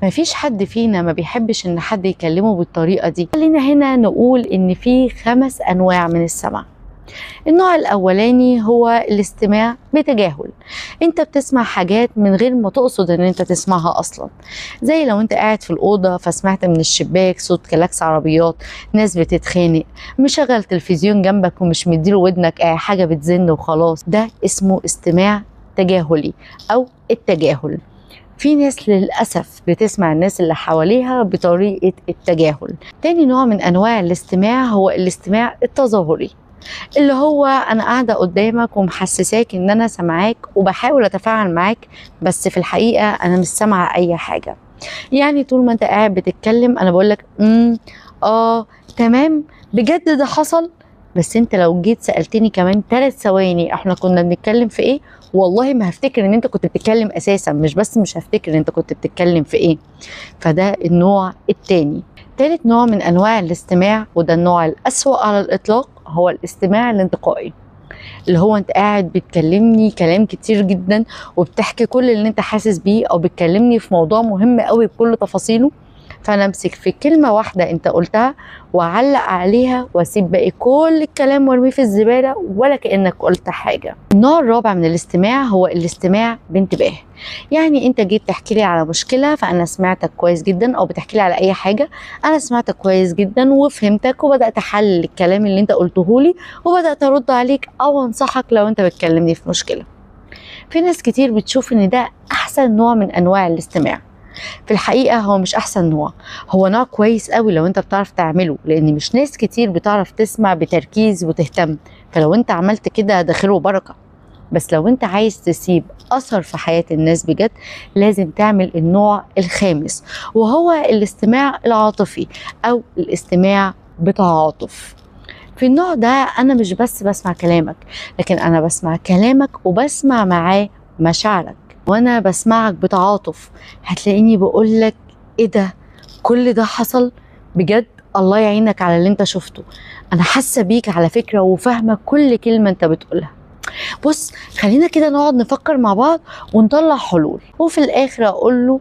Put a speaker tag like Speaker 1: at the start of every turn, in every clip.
Speaker 1: مفيش حد فينا ما بيحبش ان حد يكلمه بالطريقة دي. خلينا هنا نقول ان في 5 انواع من السمع. النوع الاولاني هو الاستماع بتجاهل. انت بتسمع حاجات من غير ما تقصد ان انت تسمعها اصلا، زي لو انت قاعد في الاوضه فسمعت من الشباك صوت كلاكس عربيات، ناس بتتخانق، مشغل تلفزيون جنبك ومش مديله ودنك، حاجه بتزن وخلاص. ده اسمه استماع تجاهلي او التجاهل. في ناس للأسف بتسمع الناس اللي حواليها بطريقة التجاهل. تاني نوع من أنواع الاستماع هو الاستماع التظاهري، اللي هو أنا قاعدة قدامك ومحسساك إن أنا سامعاك وبحاول أتفاعل معاك، بس في الحقيقة أنا مش سامعة أي حاجة. يعني طول ما أنت قاعد بتتكلم أنا بقولك تمام، بجد ده حصل. بس انت لو جيت سألتني كمان 3 ثواني احنا كنا بنتكلم في ايه، والله ما هفتكر ان انت كنت بتتكلم اساسا، مش هفتكر ان انت كنت بتتكلم في ايه. فده النوع التاني. تالت نوع من انواع الاستماع، وده النوع الأسوأ على الاطلاق، هو الاستماع الانتقائي، اللي هو انت قاعد بتكلمني كلام كتير جدا وبتحكي كل اللي انت حاسس بيه، او بتكلمني في موضوع مهم قوي بكل تفاصيله، فانا امسك في كلمه واحده انت قلتها واعلق عليها واسيب باقي كل الكلام وارميه في الزباله ولا كانك قلت حاجه. النوع الرابع من الاستماع هو الاستماع بانتباه. يعني انت جيت تحكي لي على مشكله فانا سمعتك كويس جدا، او بتحكي لي على اي حاجه انا سمعتك كويس جدا وفهمتك وبدات احلل الكلام اللي انت قلته لي وبدات ارد عليك او انصحك لو انت بتكلمني في مشكله. في ناس كتير بتشوف ان ده احسن نوع من انواع الاستماع. في الحقيقة هو مش أحسن نوع، هو نوع كويس قوي لو أنت بتعرف تعمله، لأن مش ناس كتير بتعرف تسمع بتركيز وتهتم، فلو أنت عملت كده ده خير وبركة. بس لو أنت عايز تسيب أثر في حياة الناس بجد لازم تعمل النوع الخامس، وهو الاستماع العاطفي أو الاستماع بتعاطف. في النوع ده أنا مش بس بسمع كلامك، لكن أنا بسمع كلامك وبسمع معاه مشاعرك، وانا بسمعك بتعاطف. هتلاقيني بقولك ايه ده، كل ده حصل بجد، الله يعينك على اللي انت شفته، انا حاسه بيك على فكره وفاهمه كل كلمه انت بتقولها. بص خلينا كده نقعد نفكر مع بعض ونطلع حلول، وفي الاخر اقول له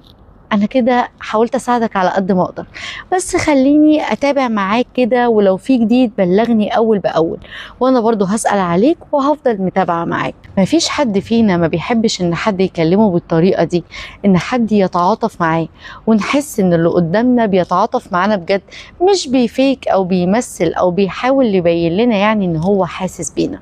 Speaker 1: انا كده حاولت اساعدك على قد ما اقدر، بس خليني اتابع معاك كده، ولو في جديد بلغني اول باول، وانا برضو هسأل عليك وهفضل متابعة معاك. مفيش حد فينا ما بيحبش ان حد يكلمه بالطريقة دي، ان حد يتعاطف معاه ونحس ان اللي قدامنا بيتعاطف معانا بجد، مش بيفيك او بيمثل او بيحاول يبين لنا يعني ان هو حاسس بينا.